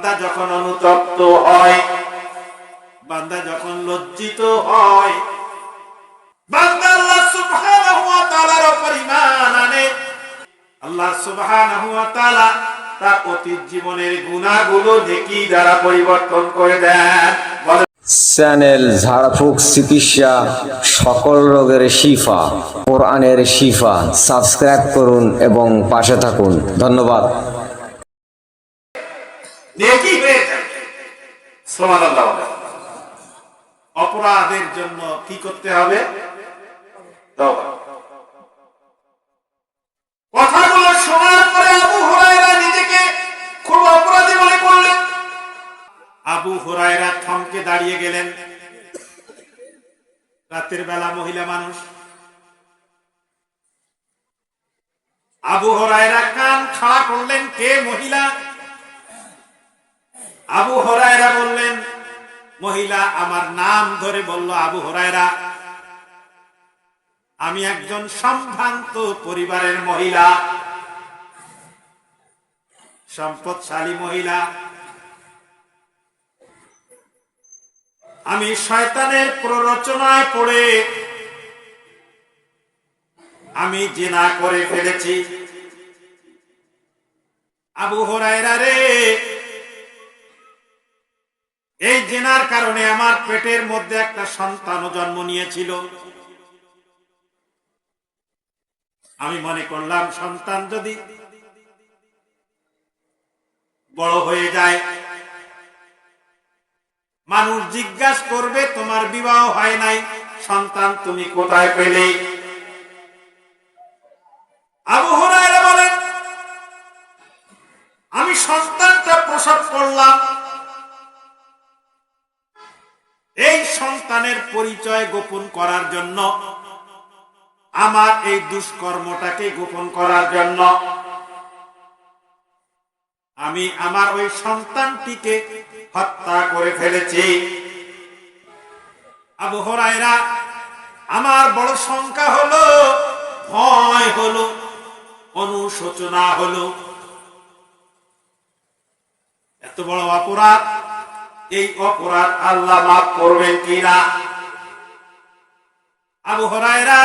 বান্দা যখন অনুতপ্ত হয়, বান্দা যখন লজ্জিত হয়, বান্দা আল্লাহ সুবহানাহু ওয়া তাআলার উপর ঈমান আনে, আল্লাহ সুবহানাহু ওয়া তাআলা তার অতীত জীবনের গুনাহগুলো নেকি দ্বারা পরিবর্তন করে দেন। চ্যানেল ঝাড়ফুঁক চিকিৎসা, সকল রোগের শিফা, কোরআনের শিফা। সাবস্ক্রাইব করুন এবং পাশে থাকুন। ধন্যবাদ। নেকি হয়ে যায়। সুবহানাল্লাহ। অপরাধের জন্য কি করতে হবে? তওবা। কথাগুলো শোনার পরে আবু হুরায়রা নিজেকে খুব অপরাধী মনে করলেন। আবু হুরায়রা থমকে দাঁড়িয়ে গেলেন। রাতের বেলা মহিলা মানুষ। আবু হুরায়রা কান খাড়া করলেন, কে মহিলা? আবু হুরায়রা বললেন, মহিলা আমার নাম ধরে বলল, আবু হুরায়রা, আমি একজন সম্ভ্রান্ত পরিবারের মহিলা, সম্পদশালী মহিলা। আমি শয়তানের প্ররোচনায় পড়ে আমি জিনা করে ফেলেছি। আবু হুরায়রা রে, এই জিনার কারণে আমার পেটের মধ্যে একটা সন্তানও জন্ম নিয়েছিল। আমি মনে করলাম সন্তান যদি বড় হয়ে যায়, মানুষ জিজ্ঞাসা করবে তোমার বিবাহ হয় নাই, সন্তান তুমি কোথায় পেলে? আবু হুরায়রা বলেন, আমি সন্তানটা প্রসব করলাম, এই সন্তানের পরিচয় গোপন করার জন্য, আমার এই দুষ্কর্মটাকে গোপন করার জন্য আমি আমার ওই সন্তানটিকে হত্যা করে ফেলেছি। আবু হুরায়রা, আমার বড় শঙ্কা হলো, ভয় হলো, অনুশোচনা হলো। এত বড় অপরাধ, এই অপরাধ আল্লাহ মাফ করবেন কিনা? আবু হুরায়রা,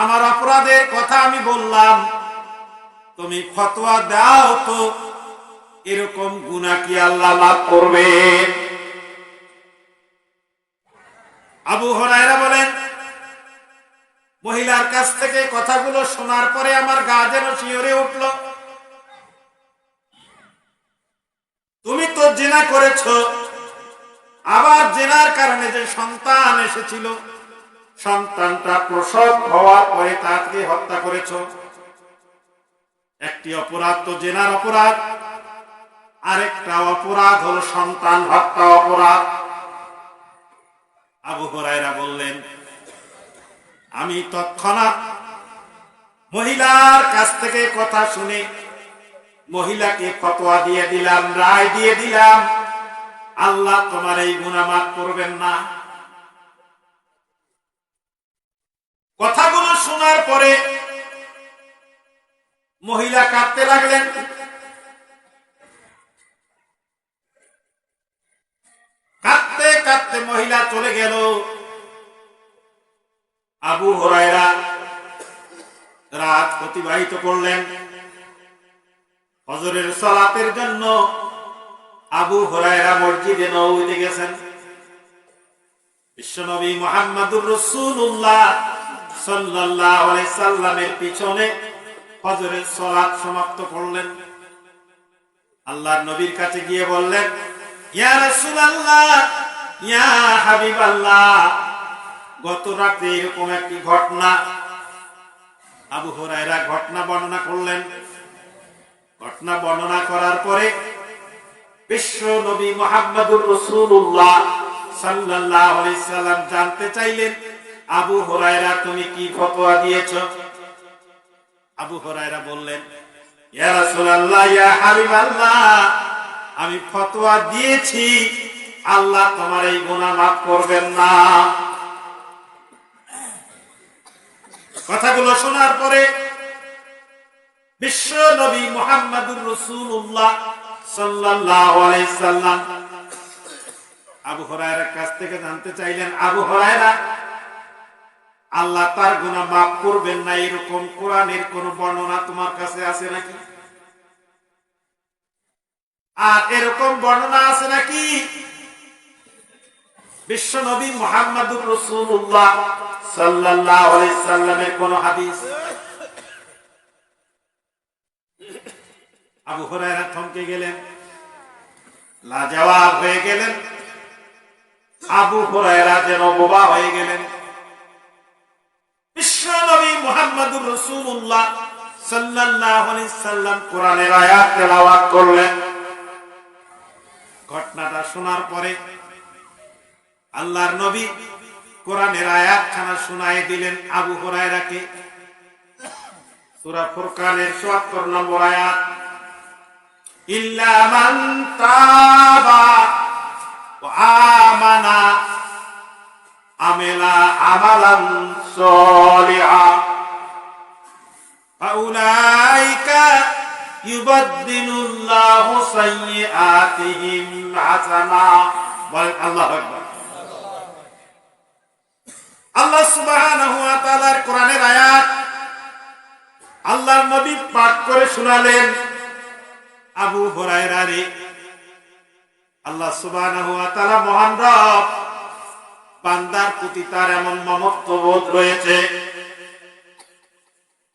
আমার অপরাধের কথা আমি বললাম, তুমি ফতোয়া দাও তো, এরকম গুনাহ কি আল্লাহ মাফ করবে? আবু হুরায়রা বলেন, মহিলার কাছ থেকে কথাগুলো শোনার পরে আমার গা যেন শিহরে উঠল। তুমি তো জিনা করেছো, আবার জিনার কারণে যে সন্তান এসেছিল, সন্তানটা প্রসব হওয়ার পরে তাকে হত্যা করেছো। একটি অপরাধ তো জিনার অপরাধ, আরেকটা অপরাধ হলো সন্তান হত্যা অপরাধ। আবু হুরায়রা বললেন, আমি তৎক্ষণাৎ মহিলার কাছ থেকে কথা শুনে মহিলাকে ফতোয়া দিয়ে দিলাম, রায় দিয়ে দিলাম, আল্লাহ তোমার এই গুনাহ মাফ করবেন না। কথাগুলো শোনার পরে মহিলা কাঁদতে লাগলেন। কাঁদতে কাঁদতে মহিলা চলে গেল। আবু হুরায়রা রাত অতিবাহিত করলেন। ফজরের সালাতের জন্য আবু হুরায়রা মসজিদে নববীতে গেছেন। বিশ্বনবী মুহাম্মদুর রাসূলুল্লাহ সাল্লাল্লাহু আলাইহি সাল্লামের পিছনে ফজরের সালাত সমাপ্ত করলেন। আল্লাহর নবীর কাছে গিয়ে বললেন, ইয়া রাসূলুল্লাহ, ইয়া হাবিবাল্লাহ, গত রাতে এরকম একটি ঘটনা। আবু হুরায়রা ঘটনা বর্ণনা করলেন। ঘটনা বর্ণনা করার পরে বিশ্ব নবী মুহাম্মদুর রাসূলুল্লাহ সাল্লাল্লাহু আলাইহি সাল্লাম জানতে চাইলেন, আবু হুরায়রা তুমি কি ফতোয়া দিয়েছো? আবু হুরায়রা বললেন, ইয়া রাসূলুল্লাহ, ইয়া হাবিবাল্লাহ, আমি ফতোয়া দিয়েছি, আল্লাহ তোমার এই গুনাহ মাফ করবেন না। কথাগুলো শোনার পরে বিশ্ব নবী মুহাম্মদুর রাসূলুল্লাহ সাল্লাল্লাহু আলাইহি সাল্লাম আবু হুরায়রার কাছ থেকে জানতে চাইলেন, আবু হুরায়রা, আল্লাহ তার গুনাহ মাফ করবেন না এরকম কোরআনের কোন বর্ণনা তোমার কাছে আছে নাকি? আর এরকম বর্ণনা আছে নাকি বিশ্ব নবী মুহাম্মদুর রাসূলুল্লাহ সাল্লাল্লাহু আলাইহি সাল্লামের কোন হাদিস? আবু হুরায়রা থমকে গেলেন, লাজবাব হয়ে গেলেন। আবু হুরায়রা যেন বোবা হয়ে গেলেন। বিশ্ব নবী মুহাম্মদুর রাসূলুল্লাহ সাল্লাল্লাহু আলাইহি সাল্লাম কোরআনের আয়াত তেলাওয়াত করলেন। ঘটনাটা শোনার পরে আল্লাহর নবী কোরআনের আয়াতখানা শোনায় দিলেন আবু হুরায়রাকে। সূরা ফুরকানের ৭৪ নম্বর আয়াত, ইল্লা মান তাবা ওয়া আমানা আমিলা আমালান সলিহা ফাউলাইকা ইউবাদদিলুল্লাহু সাইয়্যাতিহিম হাসানাত। বলেন আল্লাহু আকবার। আল্লাহ সুবহানাহু ওয়া তাআলার কোরআনের আয়াত আল্লাহর নবী পাঠ করে শোনালেন আবু হুরায়রা রে। আল্লাহ সুবহানাহু ওয়া তাআলা মহান রব, বান্দার প্রতি তার এমন মমত্ববোধ রয়েছে,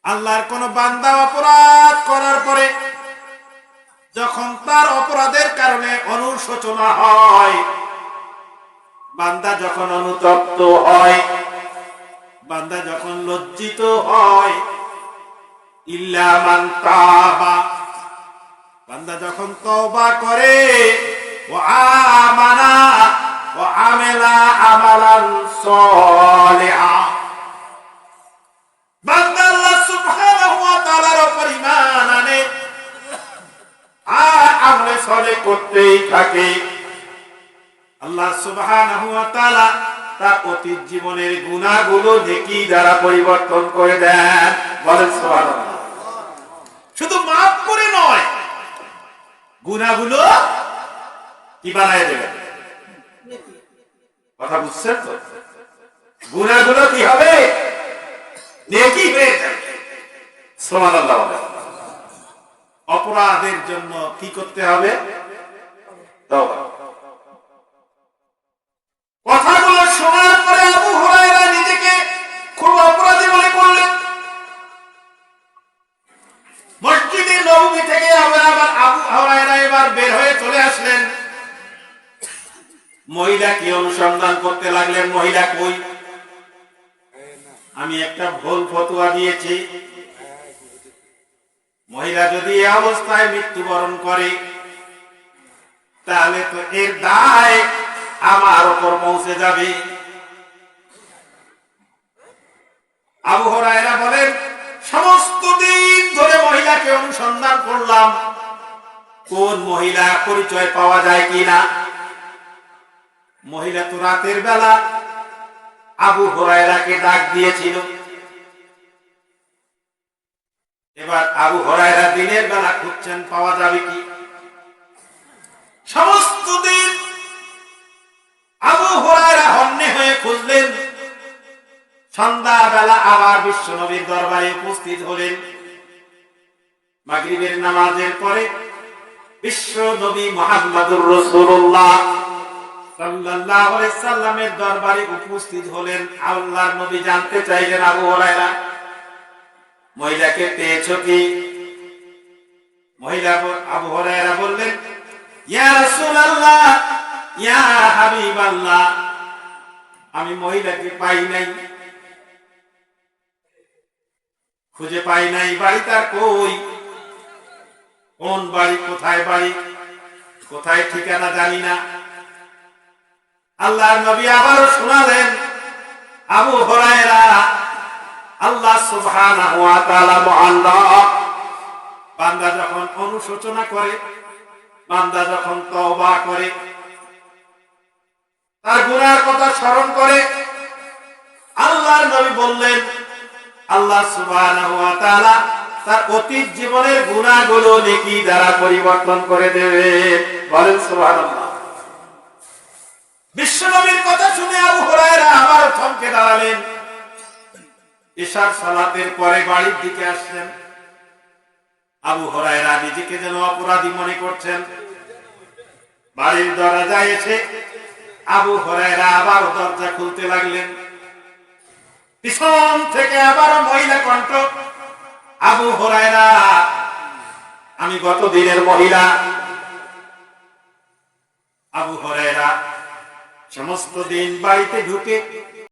আল্লাহর কোন বান্দা অপরাধ করার পরে যখন তার অপরাধের কারণে অনুশোচনা হয়, বান্দা যখন অনুতপ্ত হয়, বান্দা যখন লজ্জিত হয়, ইল্লা মান তাবা, বান্দা যখন তওবা করে, ওয়া আমানা ওয়া আমিলা আমালান সলিহা, বান্দা আল্লাহ সুবহানাহু ওয়া তাআলার উপর ঈমান আনে আর আমলে সলে করতেই থাকে, আল্লাহ সুবহানাহু ওয়া তাআলা তার অতীত জীবনের গুনাহগুলো নেকি দ্বারা পরিবর্তন করে দেন। বলেন সুবহানাল্লাহ। শুধু মাফ করে নয়, গুনাহগুলো কি বানায় দেবেন? কথা বুঝছেন তো? গুনাহগুলো কি হবে? নেকি হয়ে যাবে। সুবহানাল্লাহ। অপরাধের জন্য কি করতে হবে? তওবা। কথাগুলো শোনার পরে আবু হুরায়রা নিজেকে খুব অপরাধী মনে করলেন। মসজিদে নববী থেকে আবার আবু হুরায়রা এবার বের হয়ে চলে আসলেন। মহিলাকে অনুসন্ধান করতে লাগলেন, মহিলা কই? আমি একটা ভুল ফতোয়া দিয়েছি, মহিলা যদি এই অবস্থায় মৃত্যুবরণ করে তাহলে তো এর দায় আমার উপর পৌঁছে যাবে। আবু হুরায়রা বলেন, সমস্ত দিন ধরে মহিলাকে অনুসন্ধান করলাম, কোন মহিলা পরিচয় পাওয়া যায় কিনা। মহিলা তো রাতের বেলা আবু হুরায়রাকে ডাক দিয়েছিল। এবার আবু হুরায়রা দিনের বেলা খুঁজছেন, পাওয়া যাবে কি। সমস্ত দিন আবু হুরায়রা হন্যে হয়ে খুঁজলেন। সন্ধ্যাবেলা আবার বিশ্বনবীর দরবারে উপস্থিত হলেন। মাগরিবের নামাজের পরে বিশ্বনবী মুহাম্মদুর রাসূলুল্লাহ সাল্লাল্লাহু আলাইহি সাল্লামের দরবারে উপস্থিত হলেন। আল্লাহর নবী জানতে চাইলেন, আবু হুরায়রা, মহিলাকে পেয়েছো কি? মহিলা আবু হুরায়রা বললেন, ইয়া রাসূলুল্লাহ, ইয়া হাবিবাল্লাহ, আমি মহিলাকে পাই নাই, খুঁজে পাই নাই। বাড়ি তার কই? কোন বাড়ি, কোথায় বাড়ি, কোথায় ঠিকানা জানি না। আল্লাহর নবী আবারও শোনালেন, আবু হুরায়রা, আল্লাহ সুবহানাহু ওয়া তাআলা মহান রব, বান্দা যখন অনুশোচনা করে, বান্দা যখন তওবা করে, তার গুনাহের কথা স্মরণ করে, আল্লাহর নবী বললেন, আল্লাহ সুবহানাহু ওয়া তাআলা তার অতীত জীবনের গুনাহগুলো নেকি দ্বারা পরিবর্তন করে দেবে। বলেন সুবহানাল্লাহ। বিশ্বনবীর কথা শুনে আবু হুরায়রা আবার থমকে দাঁড়ালেন। ইশার সালাতের পরে বাড়ির দিকে আসলেন। আবু হুরায়রা নিজেকে যেন অপরাধী মনে করছেন। বাড়ির দরজায় এসে আবু হুরায়রা আবার দরজা খুলতে লাগলেন। পিছন থেকে আবার মহিলা কণ্ঠ, আবু হুরায়রা, আমি গত দিনের মহিলা। আবু হুরায়রা সমস্ত দিন বাড়িতে ঢুকে